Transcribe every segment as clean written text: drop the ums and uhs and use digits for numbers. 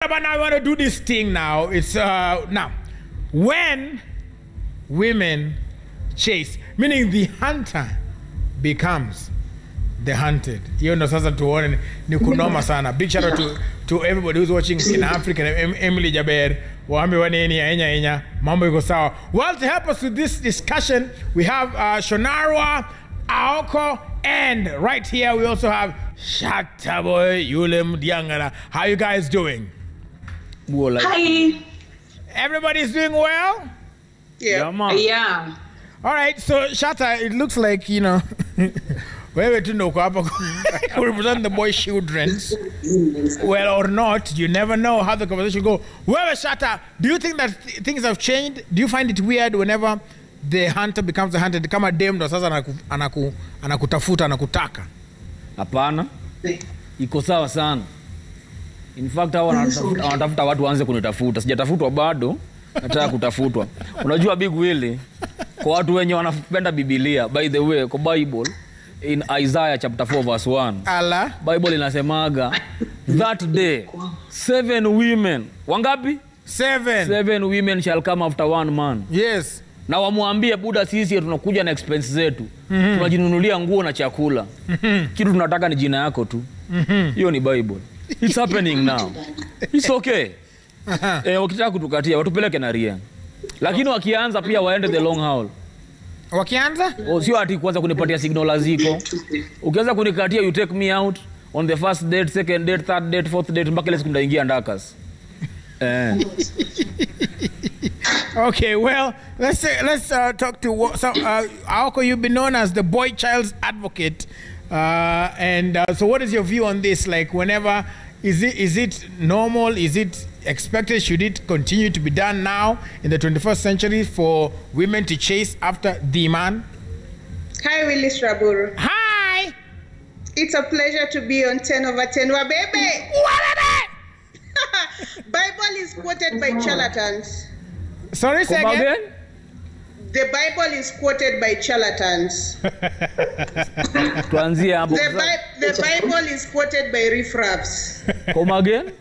But now I want to do this thing now. It's now when women chase, meaning the hunter becomes the hunted. You know, sasa tuone ni kunoma sana. Big shout out to everybody who's watching in Africa. Emily Jaber, waambi waneni enya mambo iko sawa. Well, to help us with this discussion, we have Shonarwa, Aoko, and right here we also have Shataboy Yulem Diangana. How you guys doing? Hi. Everybody's doing well? Yeah. All right, so Shata, it looks like, you know, wewe tu ndo hapa ku represent the boy children's. Well or not, you never know how the conversation go. Wewe Shata, do you think that things have changed? Do you find it weird whenever the hunter becomes the hunted? Kama dem ndo sasa anakutafuta anakutaka? Hapana. Iko sawa sana. In fact, wanatafuta watu waanze kunitafuta. Sijatafutwa bado, nataka kutafutwa. Unajua Big Willy, kwa watu wenye wanapenda Biblia, by the way, kwa Bible in Isaiah chapter 4 verse 1. Allah. Bible inasemaga that day 7 women, wangapi? 7 women shall come after one man. Yes. Na wamwambie Buddha, sisi tunakuja na expense zetu. Tunajinunulia nguo na chakula. Kitu tunataka ni jina yako tu. Hiyo ni Bible. It's happening now. It's okay. Wakitaka kutukatia watupeleke na ria. Lakini wakianza pia waende the long haul. Wakianza? Sio ati kwanza kunipatia signal ziko. Ukianza kunikatia, you take me out on the first date, second date, third date, fourth date, mpaka ile siku ndaingia ndakas. Okay, well, let's talk to Aoko. You've been known as the boy child's advocate, so what is your view on this? Like, whenever is it normal? Is it expected? Should it continue to be done now in the 21st century for women to chase after the man? Hi, Willis Raburu. Hi. It's a pleasure to be on 10 over 10. Wa baby. What are they? Bible is quoted by charlatans. Sorry, say again? The Bible is quoted by charlatans. The Bible is quoted by riffraffs. Come again?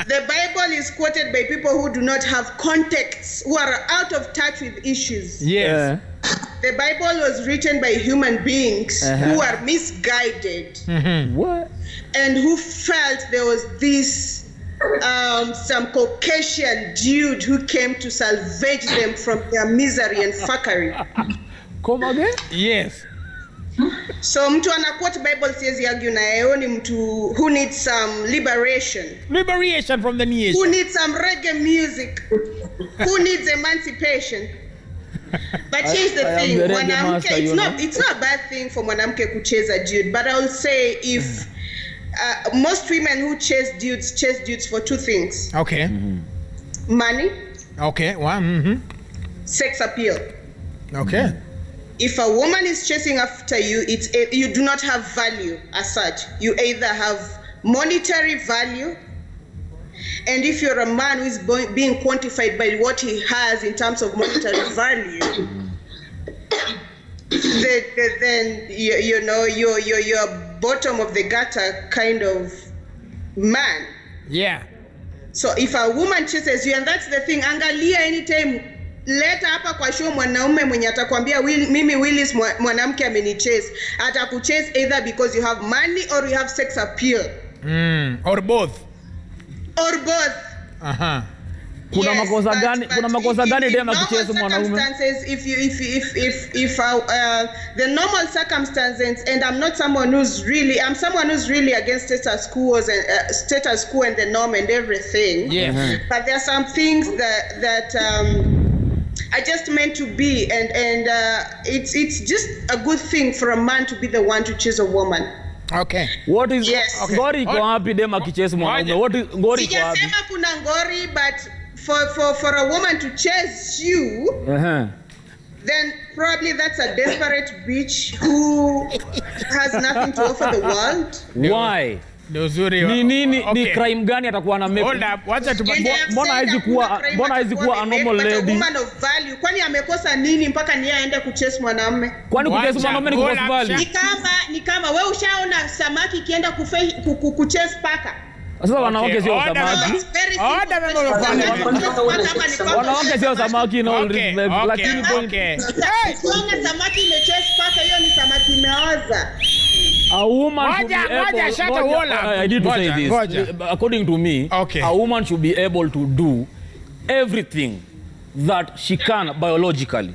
The Bible is quoted by people who do not have context, who are out of touch with issues. Yes. The Bible was written by human beings who are misguided. What? And who felt there was this some Caucasian dude who came to salvage them from their misery and fuckery. Come again? Yes. So mtu anaquote Bible says argue na yeye ni mtu who needs some liberation. Liberation from the nation. Who needs some reggae music. Who needs emancipation. But here's the thing, mwanamke, it's not a bad thing for mwanamke kucheza dude, but I will say if most women who chase dudes for two things. Okay. Money. Okay. One. Sex appeal. Okay. If a woman is chasing after you, you do not have value as such. You either have monetary value, and if you're a man who is being quantified by what he has in terms of monetary value, then you know you're bottom of the gutter kind of man. Yeah. So if a woman chases you, and that's the thing, angalia anytime leta hapa kwa show mwanaume mwenye atakwambia mimi Willis mwanamke amenichase, atakuchase either because you have money or you have sex appeal. Or both. Or both. Kuna makosa gani dem akicheza mwanaume? If the normal circumstances, and I'm someone who's really against status quo and the norm and everything. Yeah. But there are some things that are just meant to be, and it's just a good thing for a man to be the one to choose a woman. Okay. What is ngori iko wapi dem akicheza mwanaume? What is ngori iko wapi? Sijasema kuna ngori, but for a woman to chase you, then probably that's a desperate bitch who has nothing to offer the world. Why? Ni crime gani atakuwa na make? Hold up, wacha mbona haizi kuwa a normal lady? Woman of value. Kwani amekosa nini mpaka ni aende kuchase mwanamume? Kwani kuchase mwanamume ni kukosa value? Ni kama wewe ushaona samaki kienda kuchase paka. Sasa wanawake sio samaki. Wanawake sio samaki in all respect. Lakini point Kama samaki imechase paka hiyo ni samaki imeoza. A woman should be I need to say this. According to me, a woman should be able to do everything that she can biologically.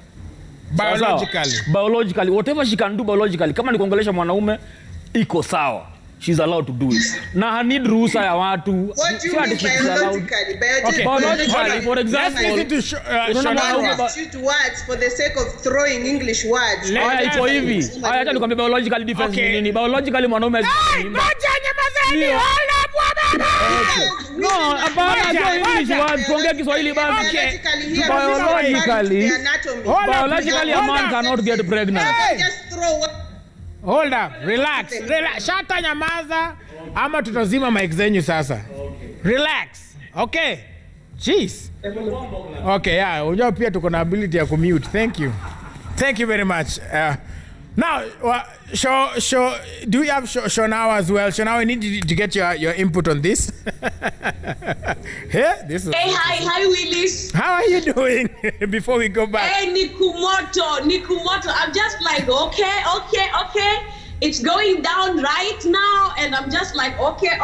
Biologically, whatever she can do biologically. Kama ni kuongelesha mwanaume iko sawa. She's allowed to do it. Na hanid ruhusa ya watu. What do you mean biologically? Biologically, for example, shoot words for the sake of throwing English words. Iko hivi. Acha nikwambie biological difference ni nini. Biologically mwanaume ngoja nyamazeni. No, hapana, sio English words. Tuongee Kiswahili basi. Biologically a man cannot get pregnant. Just throw. Hold up, relax. Shata nyamaza ama tutazima mic zenyu sasa. Relax. Okay. Jeez. Okay, yeah, unajua pia tuko na ability ya kumute. Thank you. Thank you very much. Now, do we have Shonawa as well? Shonawa, I need to get your input on this. Hey, hi, Willis. How are you doing before we go back? Hey, Nikumoto. I'm just like, okay. It's going down right now, and I'm just like, okay.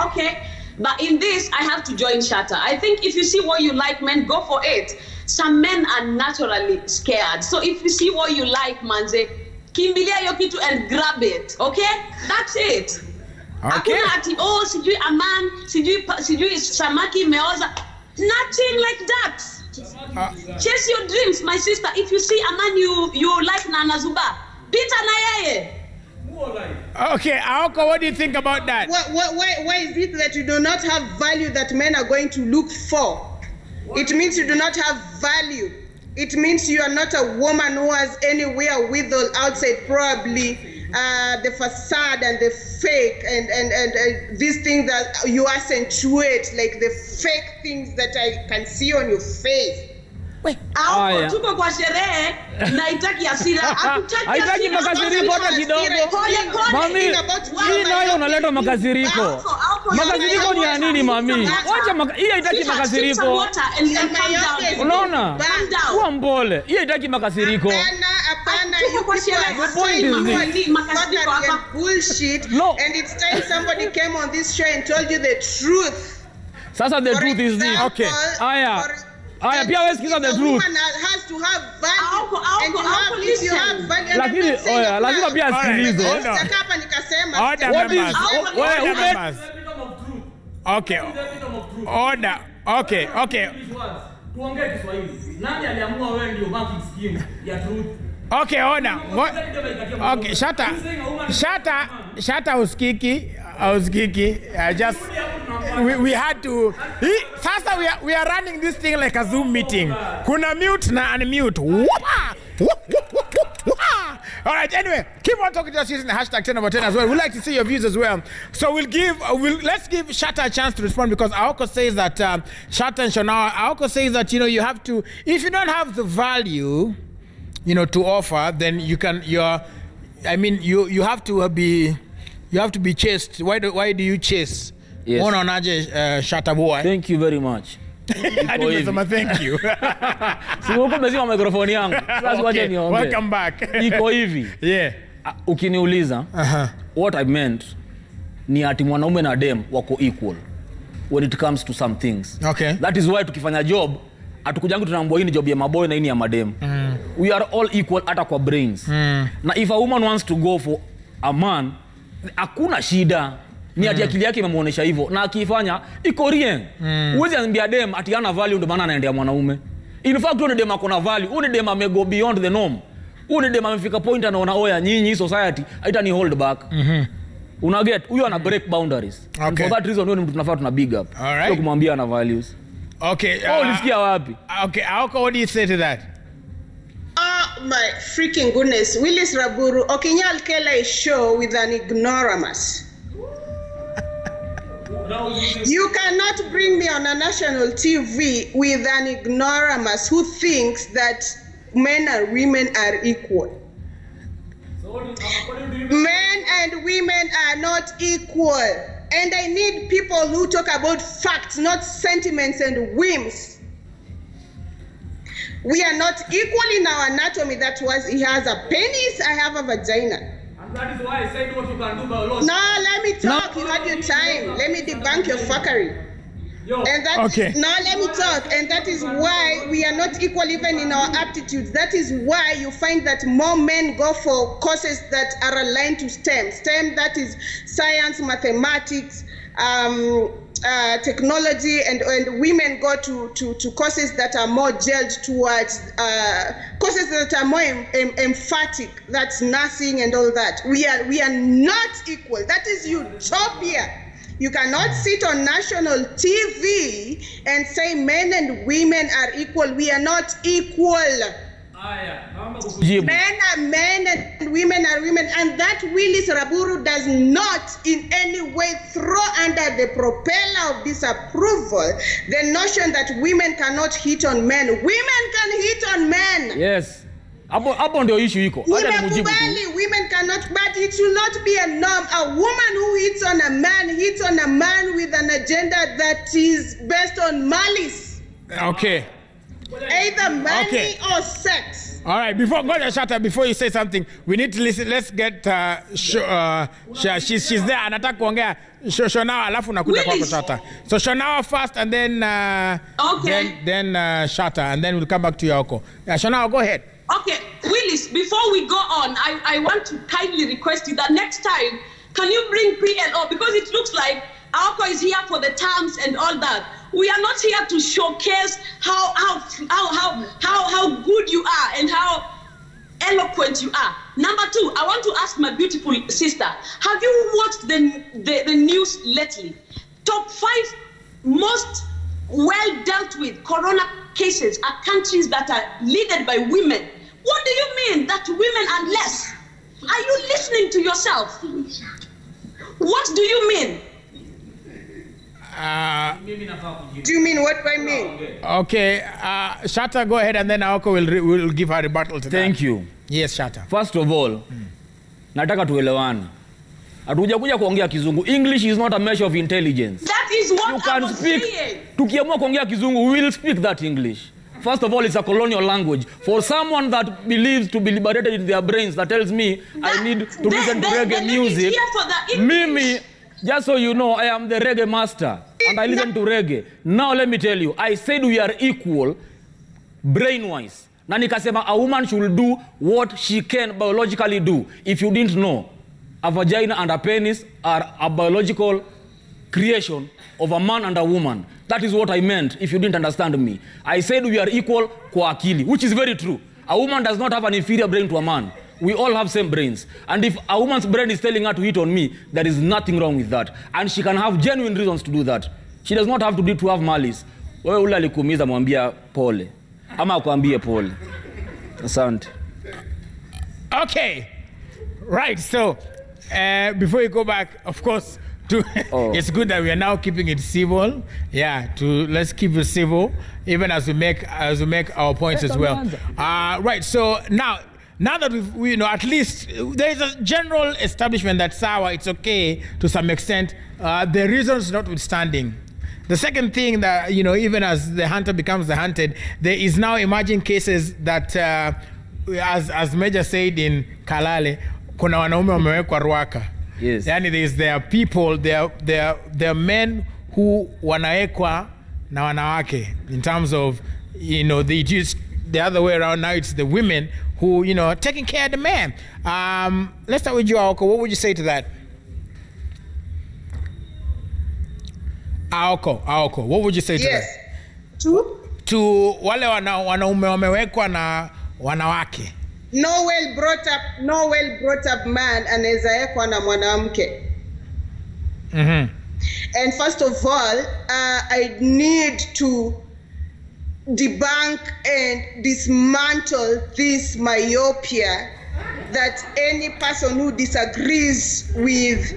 But in this, I have to join Shatta. I think if you see what you like, men, go for it. Some men are naturally scared. So if you see what you like, manze, kimbilia yo kitu and grab it, okay? That's it. Okay. Ati, oh, sijui a man, sijui samaki meoza. Nothing like that. Chase your dreams, my sister. If you see a man you like na anazuba, pita na yeye. Okay, Aoko, what do you think about that? Why is it that you do not have value that men are going to look for? It means you do not have value. It means you are not a woman who has anywhere withal outside probably the facade and the fake and these things that you accentuate, like the fake things that I can see on your face. Aoko, tuko kwa sherehe na haitaki hasira. Haitaki makasiriko hata kidogo. Mami, hii nayo unaleta makasiriko. Makasiriko ni ya nini mami? Wacha hii haitaki makasiriko. Unaona? Kuwa mpole. Hii haitaki makasiriko. Hapana, tuko kwa sherehe. The point is makasiriko hapa bullshit. No. And it's time somebody came on this show and told you the truth. Sasa the truth is this. Okay. Aya, pia wewe sikiza the truth. Woman has to have value. And if you have value, lakini lazima pia asikilize. Hapa nikasema what is okay. Order. Okay. Tuongee Kiswahili. Nani aliamua wewe ndio banking scheme ya truth? Okay, order. Okay, Shatta uskiki. Just we had to. Sasa we are running this thing like a Zoom meeting. Kuna mute na unmute. All right. Anyway, keep on talking to us using the hashtag 10/10 as well. We'd like to see your views as well. So let's give Shatta a chance to respond because Aoko says that Shatta and Shonawa. Aoko says that you have to, if you don't have the value, to offer, then you have to be. You have to be chased. Why do you chase? Yes. Shatta boy. Thank you very much. Thank you. Siwoko mezima microphone yangu. Sasa wacha niombe. Welcome back. Iko hivi. Yeah. Ukiniuliza, what I meant ni ati mwanaume na dem wako equal when it comes to some things. Okay. That is why tukifanya job hatukujangu tunaambiwa hii ni job ya maboy na hii ni ya madem. We are all equal hata kwa brains. Na if a woman wants to go for a man, hakuna shida. Ni ati akili yake imemuonesha hivyo na akifanya iko rien. Uwezi ambia dem ati hana value ndio maana anaendea mwanaume. In fact one dem akona value, one dem amego beyond the norm. One dem amefika point anaona oya nyinyi society haita ni hold back. Una get huyo ana break boundaries. Okay. For that reason ndio mtu tunafaa tuna big up. Alright. Sio kumwambia ana values. Okay. Ulisikia wapi? Okay, Aoko, what do you say to that? Oh my freaking goodness. Willis Raburu, Okinyal Kela is show with an ignoramus. You cannot bring me on a national TV with an ignoramus who thinks that men and women are equal. Men and women are not equal. And I need people who talk about facts, not sentiments and whims. We are not equal in our anatomy. That was, he has a penis, I have a vagina. And that is why I said what you can do biologically. No, let me talk. You had your time. Let me debunk your fuckery. And that, okay. Now let me talk. And that is why we are not equal even in our aptitudes. That is why you find that more men go for courses that are aligned to STEM. STEM, that is science, mathematics, technology, and women go to courses that are more gelled towards courses that are more emphatic. That's nursing and all that. We are not equal. That is utopia. You cannot sit on national TV and say men and women are equal. We are not equal. Men are men and women are women. And that Willis Raburu does not in any way throw under the propeller of disapproval the notion that women cannot hit on men. Women can hit on men. Yes. Hapo ndio issue iko. Women cannot, but it should not be a norm. A woman who hits on a man with an agenda that is based on malice. Okay. Either money or sex. All right, before you say something, we need to listen. Let's get she's there. Anataka kuongea Shonawa alafu nakuja kwako Shata. So Shonawa first and then then Shata, and then we'll come back to you, Aoko. Shonawa, go ahead. Okay, Willis, before we go on, I want to kindly request you that next time, can you bring PLO? Because it looks like Aoko is here for the terms and all that. We are not here to showcase how good you are and how eloquent you are. Number two, I want to ask my beautiful sister, have you watched the news lately? Top 5 most well dealt with corona cases are countries that are led by women. What do you mean that women are less? Are you listening to yourself? What do you mean? Do you mean what I mean? Okay, Shata, go ahead, and then Aoko will give her rebuttal to that. Thank you. Yes, Shata. First of all, nataka tuelewane. Hatujakuja kuongea kizungu. English is not a measure of intelligence. That is what you can I was speak. saying. Tukiamua kuongea kizungu, we will speak that English. First of all, it's a colonial language. For someone that believes to be liberated in their brains, that tells me I need to listen to reggae music. Mimi, just so you know, I am the reggae master. And I listen to reggae. Now let me tell you, I said we are equal brain-wise. Na nikasema a woman should do what she can biologically do. If you didn't know, a vagina and a penis are a biological creation of a man and a woman. That is what I meant, if you didn't understand me. I said we are equal kwa akili, which is very true. A woman does not have an inferior brain to a man. We all have same brains. And if a woman's brain is telling her to hit on me, there is nothing wrong with that. And she can have genuine reasons to do that. She does not have to have malice. Wewe ule alikuumiza mwambia pole. Ama akwambie pole. Asante. Okay. Right, so before you go back, of course, it's good that we are now keeping it civil. Yeah, let's keep it civil, even as we make our points as well. Right. So now that we know, at least there is a general establishment that sawa, it's okay to some extent. The reasons notwithstanding. The second thing that, even as the hunter becomes the hunted, there is now emerging cases that, as Major said in Kalale, kuna wanaume wamewekwa Ruaka. Yes. Yani there are people, there are men who wanawekwa na wanawake in terms of, they just the other way around. Now it's the women who, are taking care of the man. Let's start with you, Aoko. What would you say to that? Aoko, what would you say to that? To wale wanaume wamewekwa na wanawake. No well brought up man anaweza wekwa na mwanamke. And first of all, I need to debunk and dismantle this myopia that any person who disagrees with,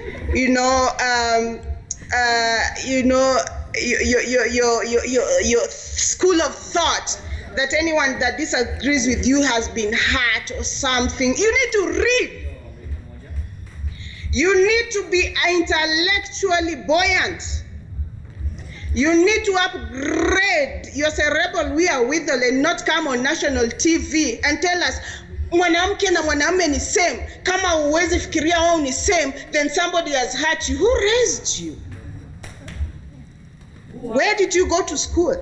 your school of thought, that anyone that disagrees with you has been hurt or something. You need to read. You need to be intellectually buoyant. You need to upgrade your cerebral wherewithal and not come on national TV and tell us mwanamke na mwanamume ni same. Kama uwezi fikiria wao ni same, then somebody has hurt you. Who raised you? Where did you go to school?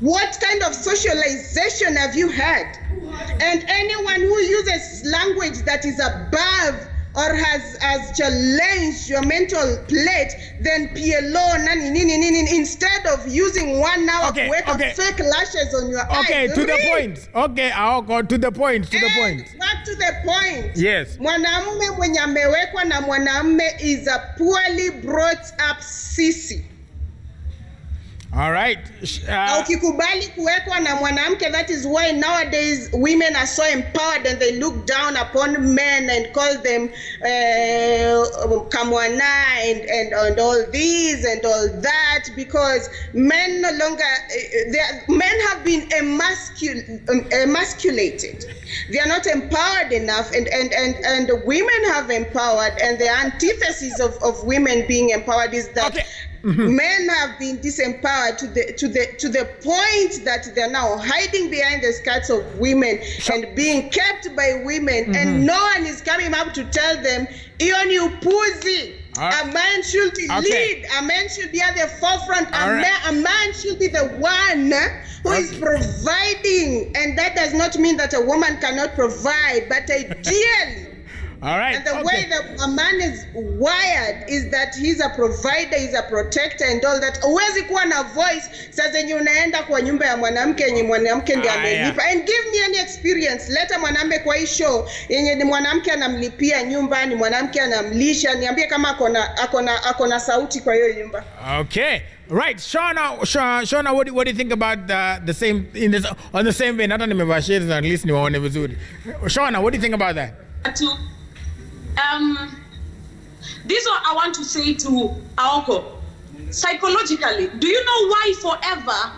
What kind of socialization have you had? And anyone who uses language that is above or has challenged your mental plate, then PLO, instead of using 1 hour to work of fake lashes on your eyes. Okay, to the point. Okay, Aoko, to the point. Back to the point. Yes. Mwanamume mwenye amewekwa na mwanamume is a poorly brought up sissy. All right. Ukikubali kuwekwa na mwanamke, that is why nowadays women are so empowered and they look down upon men and call them kamwana and all these and all that, because men no longer men have been emasculated. They are not empowered enough, and women have empowered, and the antithesis of women being empowered is that men have been disempowered to the point that they're now hiding behind the skirts of women and being kept by women, and no one is coming up to tell them, "Iyo ni upuzi." A man should lead. A man should be at the forefront. A man should be the one who is providing, and that does not mean that a woman cannot provide, but ideally. All right. And the way that a man is wired is that he's a provider, he's a protector and all that. Uwezi kuwa na voice sasa yenye unaenda kwa nyumba ya mwanamke yenye mwanamke ndiye amelipa. And give me any experience. Leta mwanamke kwa hii show yenye ni mwanamke anamlipia nyumba, ni mwanamke anamlisha, niambie kama akona sauti kwa hiyo nyumba. Okay. Right, Shauna, what do you think about the same on the same vein? Hata nimevashia at least niwaone vizuri. Shauna, what do you think about that? This is what I want to say to Aoko. Psychologically, do you know why forever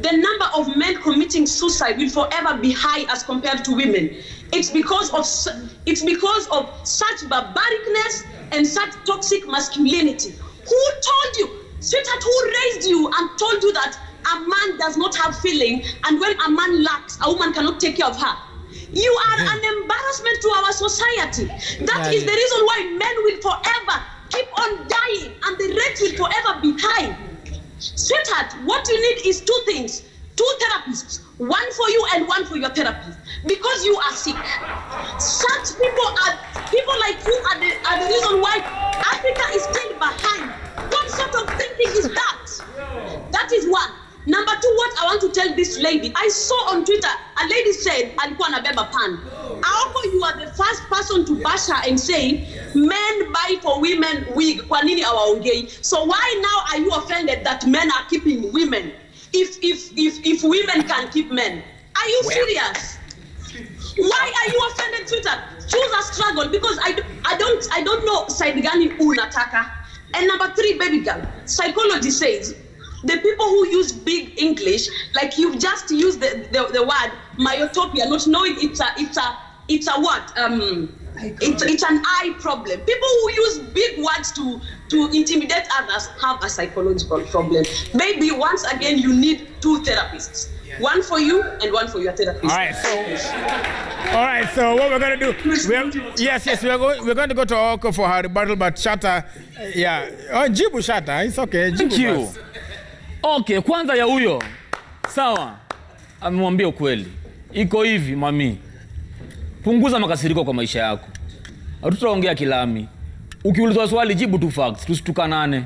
the number of men committing suicide will forever be high as compared to women? It's because of such barbaricness and such toxic masculinity. Who told you, sweetheart, who raised you and told you that a man does not have feeling, and when a man lacks, a woman cannot take care of her? You are an embarrassment to our society. That is the reason why men will forever keep on dying and the rate will forever be high. Sweetheart, what you need is 2 things. 2 therapists. One for you and one for your therapist. Because you are sick. Such people like you are the reason why Africa is still behind. What sort of thinking is that? That is one. Number 2, what I want to tell this lady, I saw on Twitter, a lady said, alikuwa anabeba pan. Aoko, you are the first person to bash her and say, men buy for women wig, kwa nini hawaongei? So why now are you offended that men are keeping women? If women can keep men? Are you serious? Why are you offended, Twitter? Choose a struggle, because I don't know side gani unataka. And number 3, baby girl, psychology says, the people who use big English, like you've just used the word myopia, not knowing it's a what? It's an eye problem. People who use big words to intimidate others have a psychological problem. Maybe once again you need 2 therapists. One for you and one for your therapist. All right, so what we're going to do, we're going to go to Aoko for her rebuttal, but Shatta, Jibu Shatta, it's okay. Thank you. Okay, kwanza ya huyo, sawa, amemwambia ukweli. Iko hivi, mami. Punguza makasiriko kwa maisha yako. Hatutaongea kilami. Ukiulizwa swali, jibu tu facts, tusitukanane.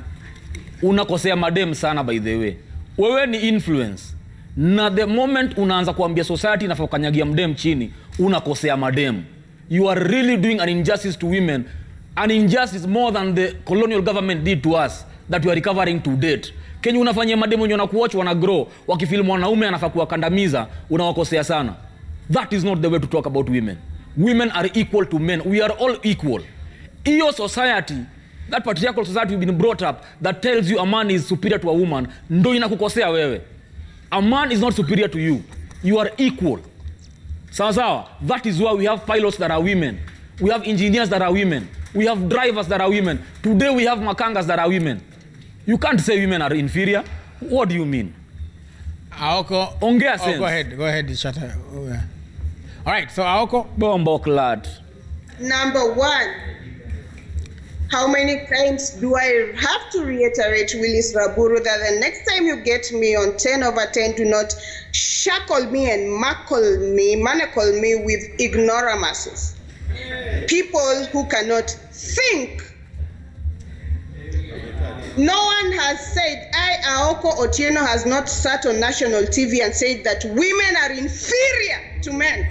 Unakosea madem sana, by the way. Wewe ni influence. Na the moment unaanza kuambia society inafaa kukanyagia mdem chini, unakosea madem. You are really doing an injustice to women. An injustice more than the colonial government did to us that we are recovering to date. Kenya unafanyia mademu wenye wanakuwatch wana grow, wakifeel mwanaume anafaa kuwakandamiza, unawakosea sana. That is not the way to talk about women. Women are equal to men. We are all equal. Iyo society, that patriarchal society you've been brought up, that tells you a man is superior to a woman, ndo inakukosea wewe. A man is not superior to you. You are equal. Sawa. That is why we have pilots that are women. We have engineers that are women. We have drivers that are women. Today we have makangas that are women. You can't say women are inferior. What do you mean? Aoko. Ongea sense. Go ahead, shut up. Oh, yeah. All right, so Aoko. Bombo clad. Number one, how many times do I have to reiterate, Willis Raburu, that the next time you get me on 10/10, do not shackle me and manacle me with ignoramuses. People who cannot think. No one has said, Aoko Otieno has not sat on national TV and said that women are inferior to men.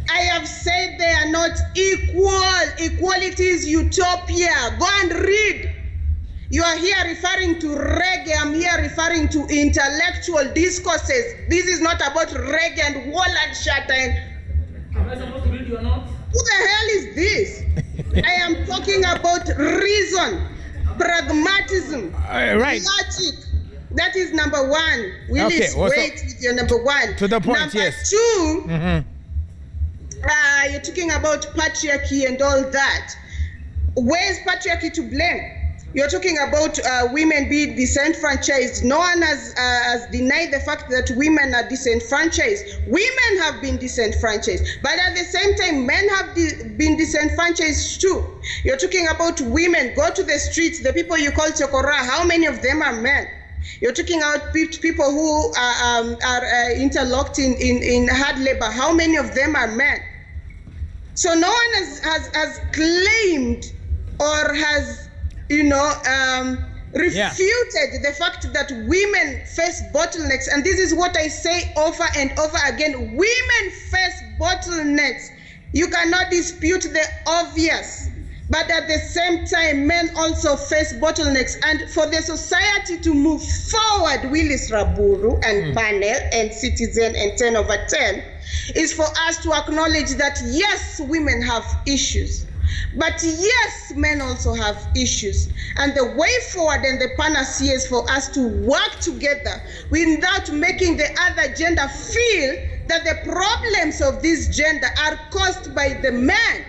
I have said they are not equal. Equality is utopia. Go and read. You are here referring to reggae. I'm here referring to intellectual discourses. This is not about reggae and wall and shatter. Am I supposed to read you or not? Who the hell is this? I am talking about reason, pragmatism, right. logic. That is number one. Willis, wait with your number one. To the point, number yes. Two, you're talking about patriarchy and all that. Where's patriarchy to blame? You're talking about women being disenfranchised. No one has denied the fact that women are disenfranchised. Women have been disenfranchised. But at the same time, men have been disenfranchised too. You're talking about women. Go to the streets, the people you call chokora, how many of them are men? You're talking about people who are interlocked in hard labor. How many of them are men? So no one has claimed or has refuted the fact that women face bottlenecks. And this is what I say over and over again. Women face bottlenecks. You cannot dispute the obvious. But at the same time, men also face bottlenecks. And for the society to move forward, Willis Raburu and panel and citizen and 10/10, is for us to acknowledge that yes, women have issues. But yes, men also have issues. And the way forward and the panacea is for us to work together without making the other gender feel that the problems of this gender are caused by the man.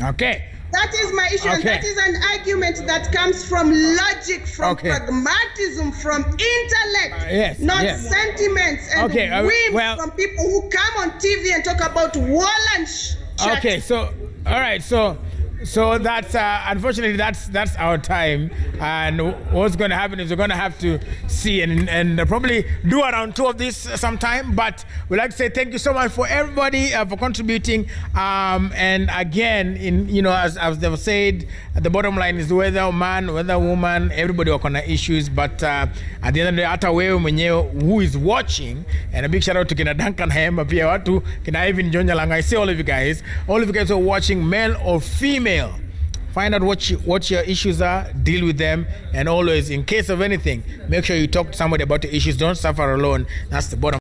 Okay. That is my issue, and that is an argument that comes from logic, from pragmatism, from intellect, not sentiments and whims from people who come on TV and talk about wall and chat. Okay, so all right, so that's unfortunately that's our time, and what's going to happen is we're going to have to see and probably do around 2 of these sometime. But we'd like to say thank you so much for everybody for contributing. And again, as they've said, the bottom line is whether man, whether woman, everybody work on issues. But at the end of the day, hata wewe mwenyewe who is watching, and a big shout out to kina Duncan Hemba pia watu kina Ivan Jonjalanga. I say all of you guys who are watching, male or female. Find out what your issues are, deal with them, and always, in case of anything, make sure you talk to somebody about the issues. Don't suffer alone. That's the bottom.